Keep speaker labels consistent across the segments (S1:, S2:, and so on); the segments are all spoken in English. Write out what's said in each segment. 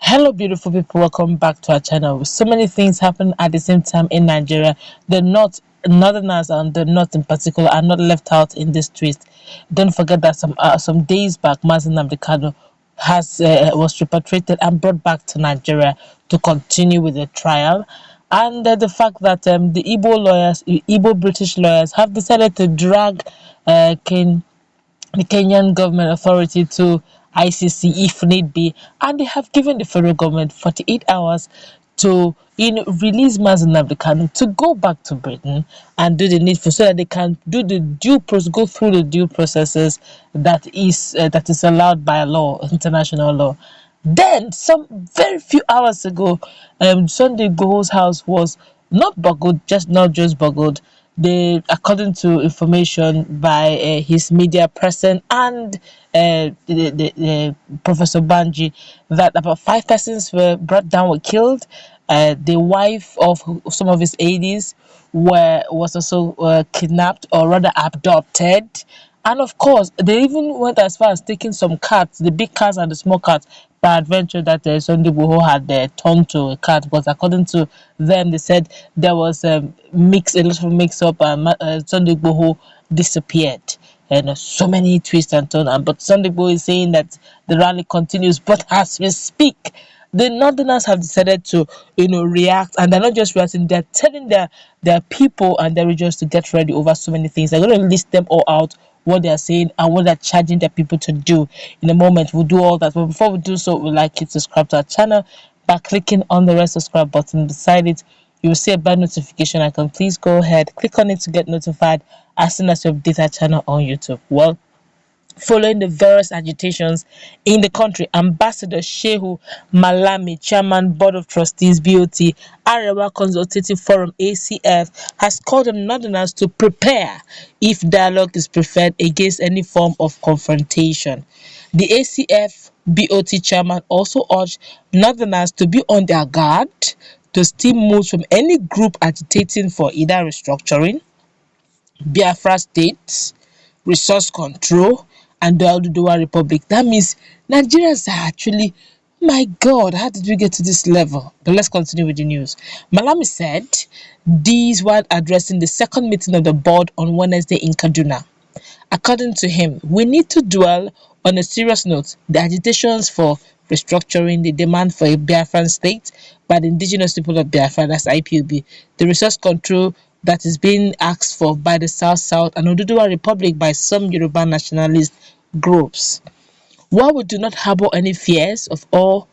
S1: Hello, beautiful people. Welcome back to our channel. So many things happen at the same time in Nigeria. The Northerners and the North in particular are not left out in this twist. Don't forget that some days back, Mazen Abdikano has was repatriated and brought back to Nigeria to continue with the trial. And the fact that Igbo British lawyers, have decided to drag the Kenyan government authority to ICC if need be, and they have given the federal government 48 hours to release Mazen Kanu to go back to Britain and do the needful so that they can do the go through the due processes that is allowed by law, international law. Then, some very few hours ago, Sunday Igboho's house was not just bugled. According to information by his media person and Professor Banji, that about 5 persons were brought down, were killed. The wife of some of his aides was also kidnapped, or rather abducted. And of course, they even went as far as taking some cats, the big cats and the small cats, by adventure that Sunday Igboho had turned to a cat. Because according to them, they said there was a lot of mix up, and Sunday Igboho disappeared. And so many twists and turns. But Sunday Igboho is saying that the rally continues. But as we speak, the Northerners have decided to, react, and they're not just reacting; they're telling their people and their regions to get ready over so many things. They're going to list them all out, what they are saying and what they're charging their people to do. In a moment, we'll do all that. But before we do so, we'd like you to subscribe to our channel by clicking on the red subscribe button beside it. You will see a bell notification icon. Please go ahead, click on it to get notified as soon as we update our channel on YouTube. Well, following the various agitations in the country, Ambassador Shehu Malami, Chairman Board of Trustees BOT, Arewa Consultative Forum ACF, has called on Northerners to prepare if dialogue is preferred against any form of confrontation. The ACF BOT chairman also urged Northerners to be on their guard to steer moves from any group agitating for either restructuring, Biafra states, resource control, and the Oduduwa Republic. That means Nigerians are actually, my God, how did we get to this level? But let's continue with the news. Malami said these while addressing the second meeting of the board on Wednesday in Kaduna. According to him, we need to dwell on a serious note the agitations for restructuring, the demand for a Biafran state by the indigenous people of Biafra, that's IPOB, the resource control that is being asked for by the South and Oduduwa Republic by some Yoruba nationalist groups. While we do not harbor any fears for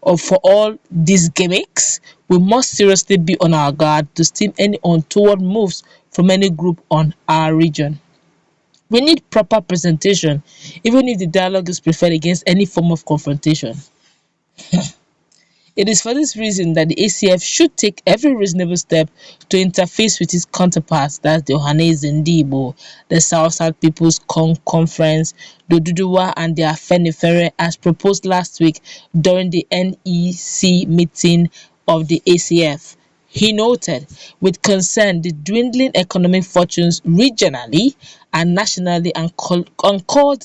S1: all these gimmicks, we must seriously be on our guard to stem any untoward moves from any group on our region. We need proper presentation, even if the dialogue is preferred against any form of confrontation. It is for this reason that the ACF should take every reasonable step to interface with its counterparts, that's the Ohanese Ndibo, the South People's Conference, the Oduduwa and the Afenifere, as proposed last week during the NEC meeting of the ACF. He noted with concern the dwindling economic fortunes regionally and nationally and called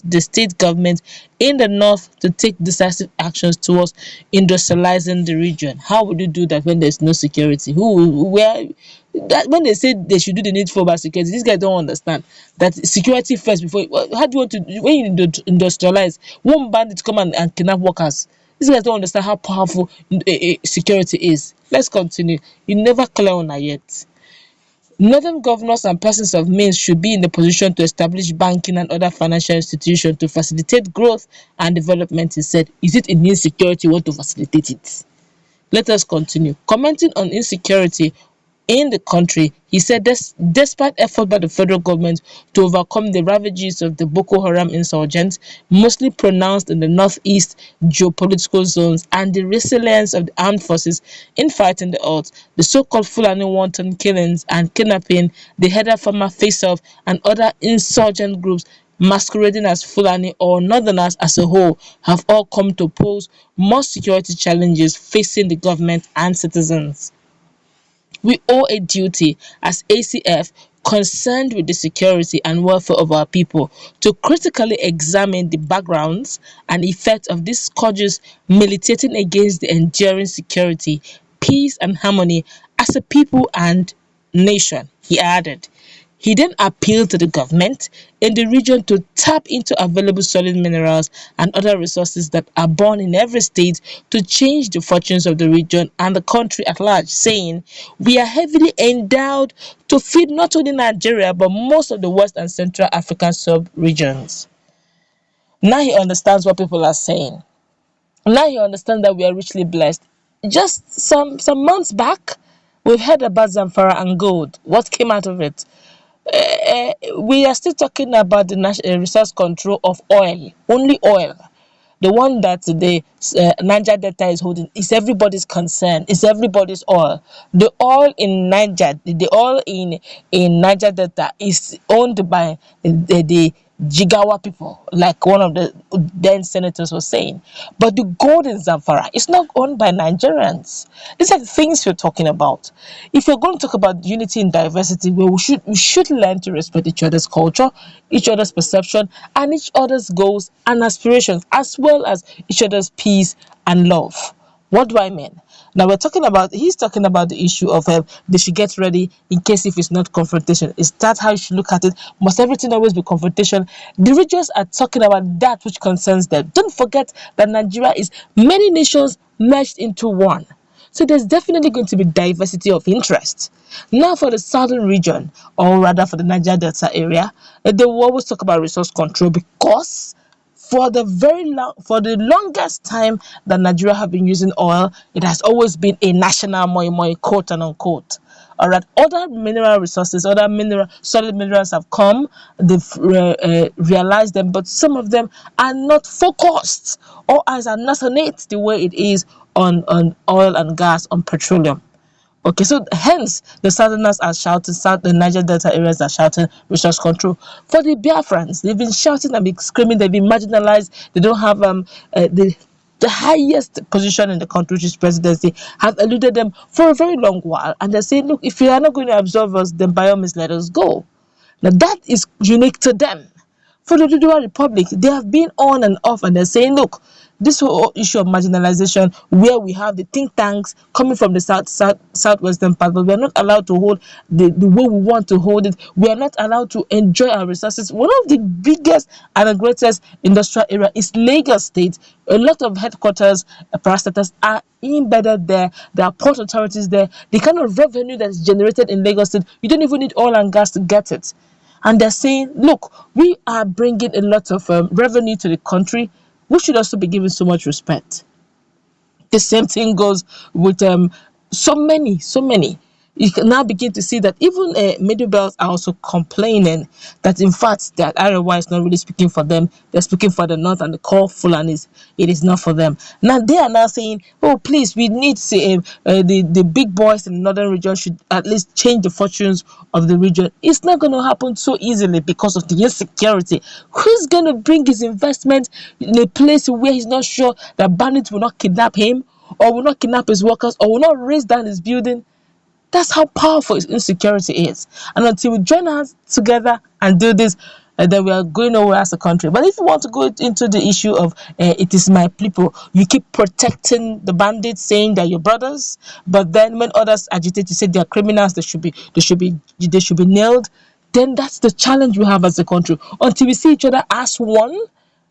S1: the state government in the north to take decisive actions towards industrializing the region. How would you do that when there's no security? When they say they should do the needful about security, these guys don't understand that security first before. How do you want to, when you industrialize, one bandit come and kidnap workers? These guys don't understand how powerful security is. Let's continue. You never clear on that yet. Northern governors and persons of means should be in the position to establish banking and other financial institutions to facilitate growth and development, he said. Is it in insecurity you want to facilitate it? Let us continue. Commenting on insecurity in the country, he said despite effort by the federal government to overcome the ravages of the Boko Haram insurgents, mostly pronounced in the northeast geopolitical zones, and the resilience of the armed forces in fighting the odds, the so-called Fulani wanton killings and kidnapping, the header farmer face-off, and other insurgent groups masquerading as Fulani or Northerners as a whole have all come to pose more security challenges facing the government and citizens. We owe a duty as ACF concerned with the security and welfare of our people, to critically examine the backgrounds and effects of these scourges militating against the enduring security, peace, and harmony as a people and nation, he added. He then appealed to the government in the region to tap into available solid minerals and other resources that are born in every state to change the fortunes of the region and the country at large, saying, "We are heavily endowed to feed not only Nigeria but most of the West and Central African sub-regions." Now he understands what people are saying. Now he understands that we are richly blessed. Just some months back, we've heard about Zamfara and gold. What came out of it? We are still talking about the resource control of oil, only oil. The one that the Niger Delta is holding is everybody's concern. It's everybody's oil. The oil in Niger, the oil in Niger Delta is owned by the Jigawa people, like one of the then senators was saying. But the gold in Zamfara is not owned by Nigerians. These are the things we're talking about. If you're going to talk about unity and diversity, well, we should learn to respect each other's culture, each other's perception, and each other's goals and aspirations, as well as each other's peace and love. What do I mean? Now he's talking about the issue of they should get ready in case if it's not confrontation. Is that how you should look at it? Must everything always be confrontation? The regions are talking about that which concerns them. Don't forget that Nigeria is many nations merged into one. So there's definitely going to be diversity of interest. Now for the southern region, or rather for the Niger Delta area, they will always talk about resource control because for the longest time that Nigeria have been using oil, it has always been a national moi, quote and unquote. All right, other mineral resources, solid minerals have come. They've realized them, but some of them are not focused, or eyes are not on it the way it is on oil and gas, on petroleum. Okay, so hence the southerners are shouting, the Niger Delta areas are shouting resource control. For the Biafrans, they've been shouting and been screaming, they've been marginalized, they don't have the highest position in the country, which is presidency, has eluded them for a very long while. And they're saying, look, if you are not going to absorb us, then by all means let us go. Now that is unique to them. For the Oduduwa Republic, they have been on and off, and they're saying, look, this whole issue of marginalization, where we have the think tanks coming from the southwestern part, but we are not allowed to hold the way we want to hold it. We are not allowed to enjoy our resources. One of the biggest and the greatest industrial area is Lagos State. A lot of headquarters, parastatals are embedded there. There are port authorities there. The kind of revenue that is generated in Lagos State, you don't even need oil and gas to get it. And they're saying, look, we are bringing a lot of revenue to the country. We should also be given so much respect. The same thing goes with so many. You can now begin to see that even middle belts are also complaining that in fact that Arewa is not really speaking for them. They're speaking for the north and the core Fulanis. It is not for them. Now they are now saying, oh please, we need to say the big boys in the northern region should at least change the fortunes of the region. It's not going to happen so easily because of the insecurity. Who's going to bring his investment in a place where he's not sure that bandits will not kidnap him, or will not kidnap his workers, or will not raise down his building? That's how powerful insecurity is. And until we join hands together and do this, then we are going nowhere as a country. But if you want to go into the issue of it is my people, you keep protecting the bandits, saying they're your brothers. But then when others agitate, you say they're criminals, they should be nailed. Then that's the challenge we have as a country. Until we see each other as one,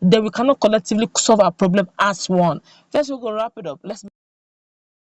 S1: then we cannot collectively solve our problem as one. First, we're going to wrap it up. Let's